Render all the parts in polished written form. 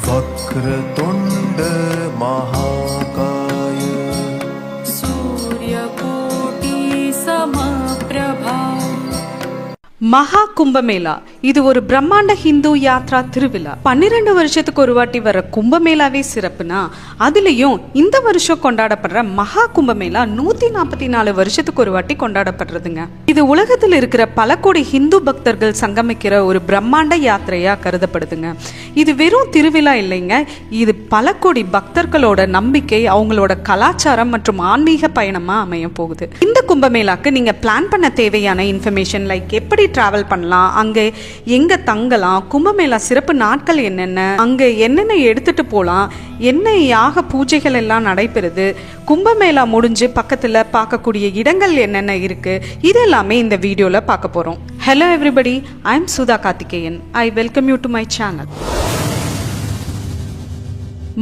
वक्रतुण्ड महाकाय सूर्यकोटि समप्रभा। மகா கும்பமேளா இது ஒரு பிரம்மாண்ட ஹிந்து யாத்ரா திருவிழா. 12 வருஷத்துக்கு ஒரு வாட்டி வர கும்பமேளாவே சிறப்புனா அதுலயும் இந்த வருஷம் கொண்டாடப்படுற மகா கும்பமேளா 144 வருஷத்துக்கு ஒரு வாட்டி கொண்டாடப்படுறதுங்க. இது உலகத்தில் இருக்கிற பல கோடி ஹிந்து பக்தர்கள் சங்கமிக்கிற ஒரு பிரம்மாண்ட யாத்திரையா கருதப்படுதுங்க. இது வெறும் திருவிழா இல்லைங்க, இது பல கோடி பக்தர்களோட நம்பிக்கை, அவங்களோட கலாச்சாரம் மற்றும் ஆன்மீக பயணமா அமைய போகுது. இந்த கும்பமேளாக்கு நீங்க பிளான் பண்ண தேவையான இன்ஃபர்மேஷன் லைக் எப்படி டிராவல் பண்ணலாம், அங்க எங்க தங்கலாம், கும்பமேளா சிறப்பு நாட்கள் என்னென்ன, அங்க என்னென்ன எடுத்துட்டு போலாம், என்ன யாக பூஜைகள் எல்லாம் நடைபெறுது, கும்பமேளா முடிஞ்சு பக்கத்துல பார்க்கக்கூடிய இடங்கள் என்னென்ன இருக்கு, இது எல்லாமே இந்த வீடியோல பார்க்க போறோம். Hello everybody, I am Sudha Karthikeyan. I welcome you to my channel.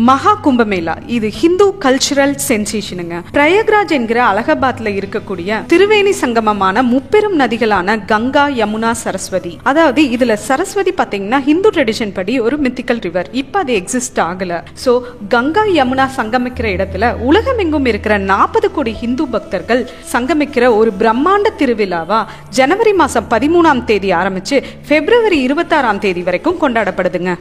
மகா கும்பமேளா இது ஹிந்து கல்ச்சுரல் சென்சேஷனுங்க. பிரயாக்ராஜ் என்கிற அலகாபாத்ல இருக்கக்கூடிய திருவேணி சங்கமமான முப்பெரும் நதிகளான கங்கா, யமுனா, சரஸ்வதி. அதாவது இதுல சரஸ்வதி பாத்தீங்கன்னா ஹிந்து ட்ரெடிஷன் படி ஒரு மித்திக்கல் ரிவர். இப்ப அது எக்ஸிஸ்ட் ஆகல. சோ கங்கா யமுனா சங்கமிக்கிற இடத்துல உலகமெங்கும் இருக்கிற 40 கோடி ஹிந்து பக்தர்கள் சங்கமிக்கிற ஒரு பிரம்மாண்ட திருவிழாவா ஜனவரி மாசம் 13ஆம் தேதி ஆரம்பிச்சு பிப்ரவரி 26ஆம் தேதி வரைக்கும் கொண்டாடப்படுதுங்க.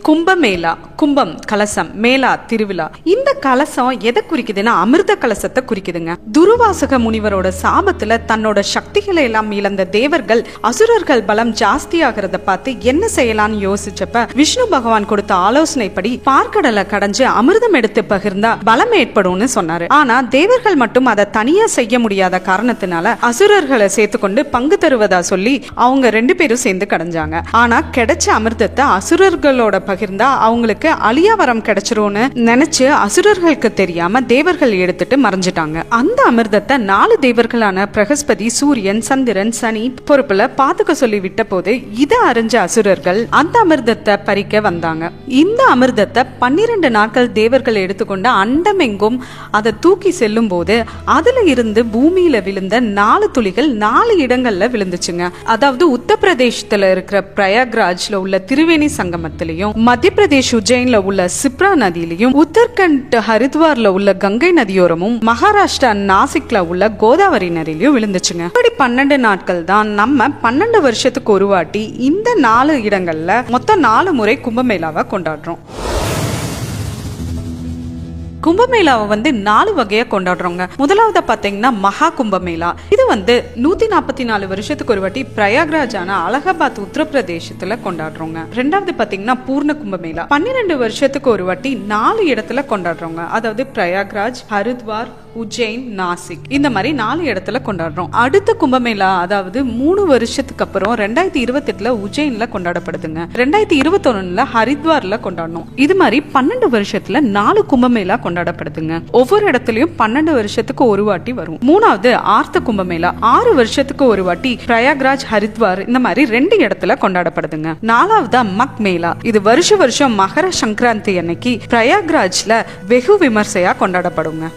கும்பமேளா, கும்பம் கலசம், மேளா திருவிழா. இந்த கலசம் எதை குறிக்குதுன்னா அமிர்த கலசத்தை குறிக்குதுங்க. துருவாசக முனிவரோட சாபத்துல தன்னோட சக்திகளை எல்லாம் இழந்த தேவர்கள் அசுரர்கள் பலம் ஜாஸ்தி ஆகிறத பார்த்து என்ன செய்யலாம்னு யோசிச்சப்ப விஷ்ணு பகவான் கொடுத்த ஆலோசனைப்படி பார்க்கடலை கடைஞ்சு அமிர்தம் எடுத்து பகிர்ந்தா பலம் ஏற்படும்னு சொன்னாரு. ஆனா தேவர்கள் மட்டும் அதை தனியா செய்ய முடியாத காரணத்தினால அசுரர்களை சேர்த்துக்கொண்டு பங்கு தருவதா சொல்லி அவங்க 2 பேரும் சேர்ந்து கடைஞ்சாங்க. ஆனா கிடைச்ச அமிர்தத்தை அசுரர்களோட பகிர்ந்தா அவங்களுக்கு அலியாவரம் கிடைச்சிரும்னு நினைச்சு அசுரர்களுக்கு தெரியாம தேவர்கள் எடுத்துட்டு மறைஞ்சிட்டாங்க. அந்த அமிர்தத்தை 4 தேவர்களான பிரகஸ்பதி, சூரியன், சந்திரன், சனி பொறுப்புல பாத்துக்க சொல்லி விட்ட போது இதை அறிஞ்ச அசுரர்கள் அந்த அமிர்தத்தை பறிக்க வந்தாங்க. இந்த அமிர்தத்தை 12 நாட்கள் தேவர்கள் எடுத்துக்கொண்டு அண்டமெங்கும் அதை தூக்கி செல்லும் போது அதுல இருந்து பூமியில விழுந்த 4 துளிகள் 4 இடங்கள்ல விழுந்துச்சுங்க. அதாவது உத்தரப்பிரதேசத்துல இருக்கிற பிரயாக்ராஜ்ல உள்ள திருவேணி சங்கமத்திலையும், மத்திய பிரதேஷ் உஜ்ஜைன்ல உள்ள சிப்ரா நதியிலையும், உத்தரகண்ட் ஹரித்வார்ல உள்ள கங்கை நதியோரமும், மகாராஷ்டிரா நாசிக்ல உள்ள கோதாவரி நதியிலையும் விழுந்துச்சுங்க. இப்படி 12 நாட்கள் தான் நம்ம 12 வருஷத்துக்கு ஒரு வாட்டி இந்த 4 இடங்கள்ல மொத்தம் 4 முறை கும்பமேளாவை கொண்டாடுறோம். கும்பமேளாவை 4 வகையா கொண்டாடுறோங்க. முதலாவது பாத்தீங்கன்னா மகா கும்பமேளா. இது 144 வருஷத்துக்கு ஒரு வாட்டி பிரயாக்ராஜான அலகாபாத் உத்தரப்பிரதேசத்துல கொண்டாடுறோங்க. ரெண்டாவது பாத்தீங்கன்னா பூர்ண கும்பமேளா. 12 வருஷத்துக்கு ஒரு வாட்டி 4 இடத்துல கொண்டாடுறோங்க. அதாவது பிரயாக்ராஜ், ஹரித்வார், உஜ்ஜைன், நாசிக், இந்த மாதிரி 4 இடத்துல கொண்டாடுறோம். அடுத்த கும்பமேளா அதாவது 3 வருஷத்துக்கு அப்புறம் 2028 உஜ்ஜைன்ல கொண்டாடப்படுதுங்க. 2021 ஹரித்வார்ல கொண்டாடணும். இது மாதிரி 12 வருஷத்துல 4 கும்பமேளா கொண்டாடப்படுதுங்க. ஒவ்வொரு இடத்துலயும் 12 வருஷத்துக்கு ஒரு வாட்டி வரும். மூணாவது ஆர்த்த கும்பமேளா 6 வருஷத்துக்கு ஒரு வாட்டி பிரயாக்ராஜ், ஹரித்வார் இந்த மாதிரி 2 இடத்துல கொண்டாடப்படுதுங்க. நாலாவது மக் மேளா. இது வருஷம் மகர சங்கராந்தி அன்னைக்கு பிரயாக்ராஜ்ல வெகு விமர்சையா கொண்டாடப்படுங்க.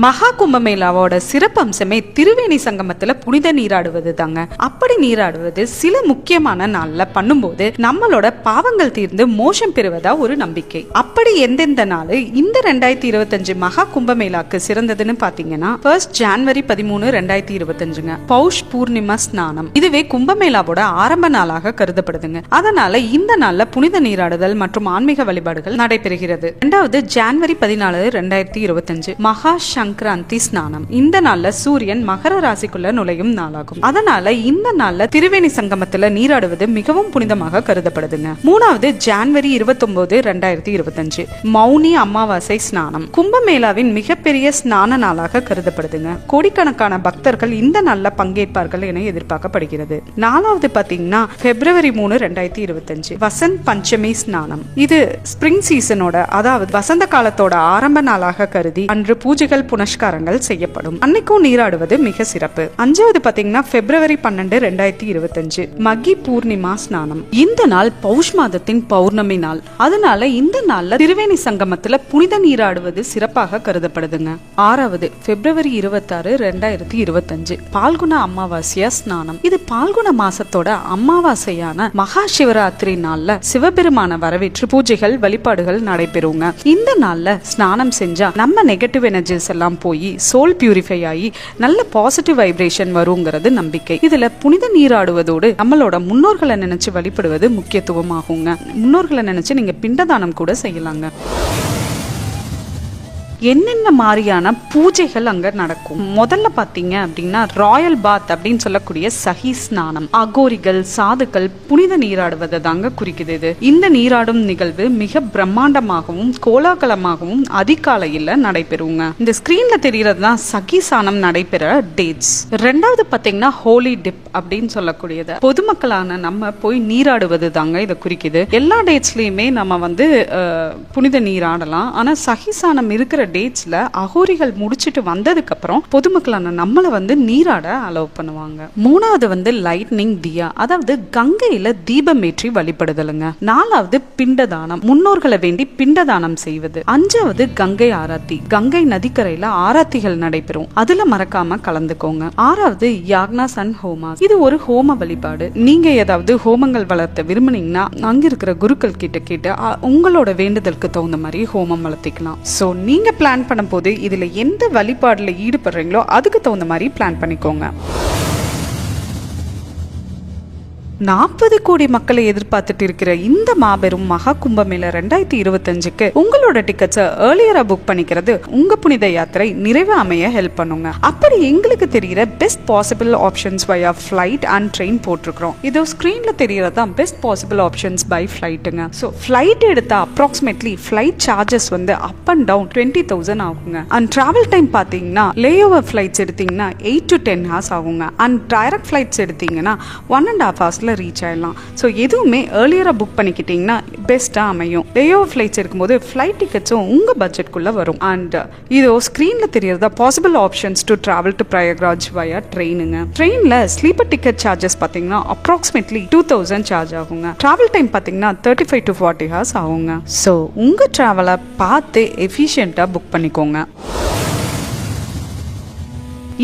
மகா கும்பமேளாவோட சிறப்பம்சமே திருவேணி சங்கமத்துல புனித நீராடுவது தாங்க. அப்படி நீராடுவது சில முக்கியமான நாள்ல பண்ணும்போது நம்மளோட பாவங்கள் தீர்ந்து மோஷம் பெறுவதா ஒரு நம்பிக்கை. அப்படி எந்தெந்த நாள் இந்த 2025 மகா கும்பமேளாக்கு சிறந்ததுன்னு பாத்தீங்கன்னா 1 ஜனவரி 13, 2025 பௌஷ் பூர்ணிமா ஸ்நானம். இதுவே கும்பமேளாவோட ஆரம்ப நாளாக கருதப்படுதுங்க. அதனால இந்த நாள்ல புனித நீராடுதல் மற்றும் ஆன்மீக வழிபாடுகள் நடைபெறுகிறது. 2 ஜனவரி 14, 2025 மகா சங்கராந்தி ஸ்நானம். இந்த நாள்ல சூரியன் மகர ராசிக்குள்ள நுழையும் நாளாகும். அதனால இந்த நாள்ல திருவேணி சங்கமத்துல நீராடுவது மிகவும் புனிதமாக கருதப்படுதுங்க. 3 ஜனவரி 29, 2025 மௌனி அமாவாசை ஸ்நானம். கும்பமேளாவின் மிகப்பெரிய ஸ்நான நாளாக கருதப்படுதுங்க. கோடிக்கணக்கான பக்தர்கள் இந்த நாள்ல பங்கேற்பார்கள் என எதிர்பார்க்கப்படுகிறது. 4 பாத்தீங்கன்னா பிப்ரவரி 3, 2025 வசந்த் பஞ்சமி ஸ்நானம். இது ஸ்பிரிங் சீசனோட அதாவது வசந்த காலத்தோட ஆரம்ப நாளாக கருதி அன்று பூஜைகள் புனஸ்காரங்கள் செய்யப்படும். அன்னைக்கும் நீராடுவது மிக சிறப்பு. 5வது பாத்தீங்கன்னா February 12, 2025 மகி பூர்ணிமா ஸ்நானம். இந்த நாள் பௌஷ் மாதத்தின் பௌர்ணமி நாள். அதனால இந்த நாள்ல திரிவேணி சங்கமத்துல புனித நீராடுவது சிறப்பாக கருதப்படுதுங்க. 6வது February 26, 2025 பால்குண அமாவாசையா ஸ்நானம். இது பால்குண மாசத்தோட அமாவாசையான மகா சிவராத்திரி நாள்ல சிவபெருமான வரவேற்று பூஜைகள் வழிபாடுகள் நடைபெறுங்க. இந்த நாள்ல ஸ்நானம் செஞ்சா நம்ம நெகட்டிவ் எனர்ஜிஸ் எல்லாம் போய் சோல் பியூரிஃபை ஆகி நல்ல பாசிட்டிவ் வைப்ரேஷன் வருங்கிறது நம்பிக்கை. இதுல புனித நீராடுவதோடு நம்மளோட முன்னோர்களை நினைச்சு வழிபடுவது முக்கியத்துவமாகுங்க. முன்னோர்களை நினைச்சு நீங்க பிண்டதானம் கூட செய்யலாங்க. என்னென்ன மாதிரியான பூஜைகள் அங்க நடக்கும்? முதல்ல பாத்தீங்க அப்படின்னா ராயல் பாத் அப்படின்னு சொல்லக்கூடிய சஹி ஸ்நானம். அகோரிகள் சாதுக்கள் புனித நீராடுவதை தாங்க குறிக்குது. இது இந்த நீராடும் நிகழ்வு மிக பிரம்மாண்டமாகவும் கோலாகலமாகவும் அதிகாலையில நடைபெறுங்க. இந்த ஸ்கிரீன்ல தெரியறதுதான் சஹி ஸ்நானம் நடைபெற டேட்ஸ். 2வது பாத்தீங்கன்னா ஹோலி டிப் அப்படின்னு சொல்லக்கூடியது பொதுமக்களான நம்ம போய் நீராடுவது தாங்க இதை குறிக்குது. எல்லா டேட்ஸ்லயுமே நம்ம வந்து புனித நீராடலாம். ஆனா சஹி ஸ்நானம் இருக்கிற டேட்ஸ்ல அகோரிகள் முடிச்சிட்டு வந்ததுக்கு அப்புறம் பொதுமக்களான நம்மள வந்து நீராட அலோவ் பண்ணுவாங்க. 3வது வந்து லைட்னிங் தியா, அதாவது கங்கையில தீபம் ஏற்றி வழிபடுதலுங்க. 4வது பிண்டதானம், முன்னோர்களை வேண்டி பிண்டதானம் செய்வது. 5வது கங்கை ஆராத்தி, கங்கை நதிக்கரையில ஆராத்திகள் நடைபெறும், அதுல மறக்காம கலந்துக்கோங்க. 6வது யாக்னாஸ் அண்ட் ஹோமாஸ், இது ஒரு ஹோம வழிபாடு. நீங்க ஏதாவது ஹோமங்கள் வளர்த்த விரும்புனீங்கன்னா அங்க இருக்கிற குருக்கள் கிட்ட கேட்டு உங்களோட வேண்டுதலுக்கு தகுந்த மாதிரி ஹோமம் வளர்த்திக்கலாம். சோ நீங்க பிளான் பண்ணும்போது இதுல எந்த வழிபாடுல ஈடுபடுறீங்களோ அதுக்கு தகுந்த மாதிரி பிளான் பண்ணிக்கோங்க. 40 கோடி மக்களை எதிர்பார்த்துட்டு இருக்கிற இந்த மாபெரும் மகா கும்பமேளா 2025க்கு உங்களோட டிக்கெட்ஸை ஏர்லியரா புக் பண்ணிக்கிறது உங்க புனித யாத்திரை நிறைவு அமைய ஹெல்ப் பண்ணுங்க. அப்படி எங்களுக்கு தெரிகிற best possible options via flight and train போட்டிருக்கிறோம். இதோ ஸ்கிரீன்ல தெரியறதான் பெஸ்ட் பாசிபிள் ஆப்ஷன்ஸ் பை ஃபிளைட்டுங்க. ஸோ ஃபிளைட் எடுத்தா அப்ராக்சிமேட்லி ஃபிளைட் சார்ஜஸ் வந்து அப் அண்ட் டவுன் 20,000 ஆகுங்க. அண்ட் டிராவல் டைம் பார்த்தீங்கன்னா லே ஓவர் ஃபிளைட்ஸ் எடுத்தீங்கன்னா 8 to 10 hours ஆகுங்க. அண்ட் டைரக்ட் ஃபிளைட்ஸ் எடுத்தீங்கன்னா 1.5 hours ரீச் ஆயிடலாம். ஸோ எதுவுமே ஏர்லியரா புக் பண்ணிக்கிட்டீங்கன்னா பெஸ்டா அமையும். லே ஓவர் ஃபிளைட்ஸ் இருக்கும்போது ஃபிளைட் டிக்கெட்ஸும் உங்க பட்ஜெட்குள்ள வரும். அண்ட் இதோ ஸ்கிரீன்ல தெரியறதா possible options to travel to Prayagraj via ட்ரெயினுங்க. ட்ரெயின்ல ஸ்லீப்பர் டிக்கெட் சார்ஜஸ் பார்த்தீங்கன்னா அப்ராக்சிமேட்லி 2,000 சார்ஜ் ஆகுங்க. டிராவல் டைம் பார்த்தீங்கன்னா 35 to 40 hours ஆகுங்க. ஸோ உங்க டிராவலை பார்த்து எஃபிஷியண்டா புக் பண்ணிக்கோங்க.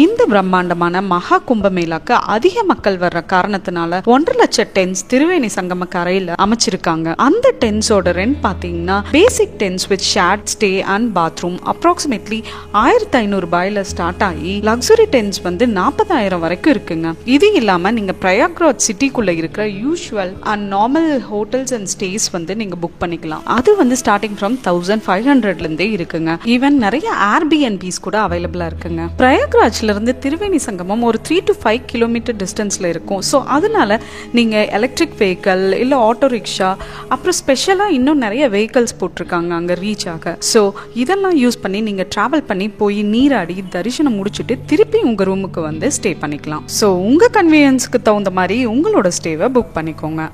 இந்த பிரம்மாண்டமான மகா கும்பமேளாக்கு அதிக மக்கள் வர்ற காரணத்தினால 1.5 லட்சம் டென்ஸ் திரிவேணி சங்கம கரையில அமைச்சிருக்காங்க. அந்த டென்ஸோட ரெண்ட் பாத்தீங்கன்னா basic tents with shared stay and bathroom approximately 1,500 ரூபாயில ஸ்டார்ட் ஆகி லக்ஸுரி டென்ஸ் வந்து 40,000 வரைக்கும் இருக்குங்க. இது இல்லாம நீங்க பிரயாக்ராஜ் சிட்டிக்குள்ள இருக்கிற usual and normal hotels and stay வந்து நீங்க புக் பண்ணிக்கலாம். அது வந்து ஸ்டார்டிங் ஃப்ரம் 1,500 இருந்தே இருக்குங்க. ஈவன் நிறைய ஏர்பிஎன்பிஸ் கூட அவைலபிளா இருக்குங்க. பிரயாக்ராஜ் இருந்து திரிவேணி சங்கமம் ஒரு 3 to 5 கிலோமீட்டர் டிஸ்டன்ஸ்ல இருக்கும். ஸோ அதனால நீங்க எலக்ட்ரிக் வெஹிக்கல் இல்ல ஆட்டோ ரிக்ஷா அப்புறம் ஸ்பெஷலா இன்னும் நிறைய வெஹிக்கல்ஸ் போட்டிருக்காங்க அங்க ரீச் ஆக. ஸோ இதெல்லாம் யூஸ் பண்ணி நீங்க டிராவல் பண்ணி போய் நீராடி தரிசனம் முடிச்சுட்டு திருப்பி உங்க ரூமுக்கு வந்து ஸ்டே பண்ணிக்கலாம். ஸோ உங்க கன்வீனியன்ஸ்க்கு தகுந்த மாதிரி உங்களோட ஸ்டேவை புக் பண்ணிக்கோங்க.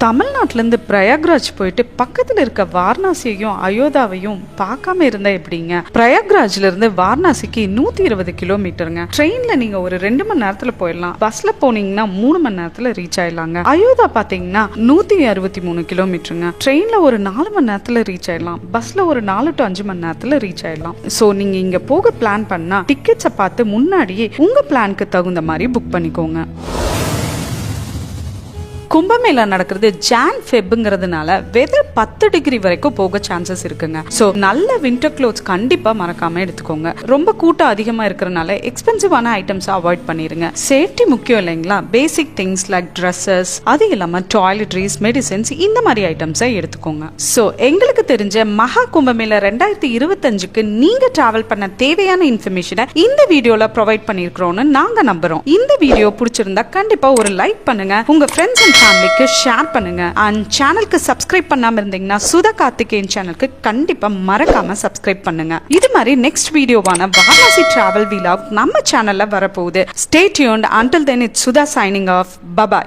தமிழ்நாட்டிலேருந்து பிரயாக்ராஜ் போயிட்டு பக்கத்தில் இருக்க வாரணாசியையும் அயோத்தாவையும் பார்க்காம இருந்தா எப்படிங்க? பிரயாக்ராஜ்ல இருந்து வாரணாசிக்கு 120 கிலோமீட்டருங்க. ட்ரெயின்ல நீங்க ஒரு 2 மணி நேரத்துல போயிடலாம். பஸ்ல போனீங்கன்னா 3 மணி நேரத்துல ரீச் ஆயிடலாங்க. அயோத்தா பாத்தீங்கன்னா 163 கிலோமீட்டருங்க. ட்ரெயின்ல ஒரு 4 மணி நேரத்துல ரீச் ஆயிடலாம். பஸ்ல ஒரு 4 to 5 மணி நேரத்துல ரீச் ஆயிடலாம். ஸோ நீங்க இங்க போக பிளான் பண்ணா டிக்கெட்ஸை பார்த்து முன்னாடியே உங்க பிளானுக்கு தகுந்த மாதிரி புக் பண்ணிக்கோங்க. கும்பமேளா நடக்கிறது ஜான் ஃபெப்ங்கிறதுனால வெதர் 10 டிகிரி வரைக்கும் போக சான்சஸ் இருக்குங்க. ஸோ நல்ல வின்டர் க்ளோத்ஸ் கண்டிப்பா மறக்காம எடுத்துக்கோங்க. ரொம்ப கூட்டம் அதிகமா இருக்கிறனால எக்ஸ்பென்சிவான ஐட்டம்ஸ் அவாய்ட் பண்ணிருங்க. சேஃப்டி முக்கியம் இல்லைங்களா? பேசிக் திங்ஸ் லைக் ட்ரெஸ்ஸஸ், அது இல்லாம டாய்லெட்ரிஸ், மெடிசன்ஸ் இந்த மாதிரி ஐட்டம்ஸை எடுத்துக்கோங்க. ஸோ எங்களுக்கு தெரிஞ்ச மகா கும்பமேளா 2025க்கு நீங்க டிராவல் பண்ண தேவையான இன்ஃபர்மேஷனை இந்த வீடியோல ப்ரொவைட் பண்ணிருக்கிறோம்னு நாங்க நம்புறோம். இந்த வீடியோ பிடிச்சிருந்தா கண்டிப்பா ஒரு லைக் பண்ணுங்க, உங்க ஃப்ரெண்ட்ஸ் அண்ட் ஃபேமிலிக்கு ஷேர் பண்ணுங்க. அண்ட் சேனலுக்கு சப்ஸ்கிரைப் பண்ணாம இருந்தீங்கன்னா சுதா கார்த்திகேயன் சேனலுக்கு கண்டிப்பா மறக்காம சப்ஸ்கிரைப் பண்ணுங்க. இது மாதிரி நெக்ஸ்ட் வீடியோவான வாரணாசி டிராவல் வீலாக் நம்ம சேனல்ல வரப்போகுது. Stay tuned. until then it's Sudha signing off. Bye bye.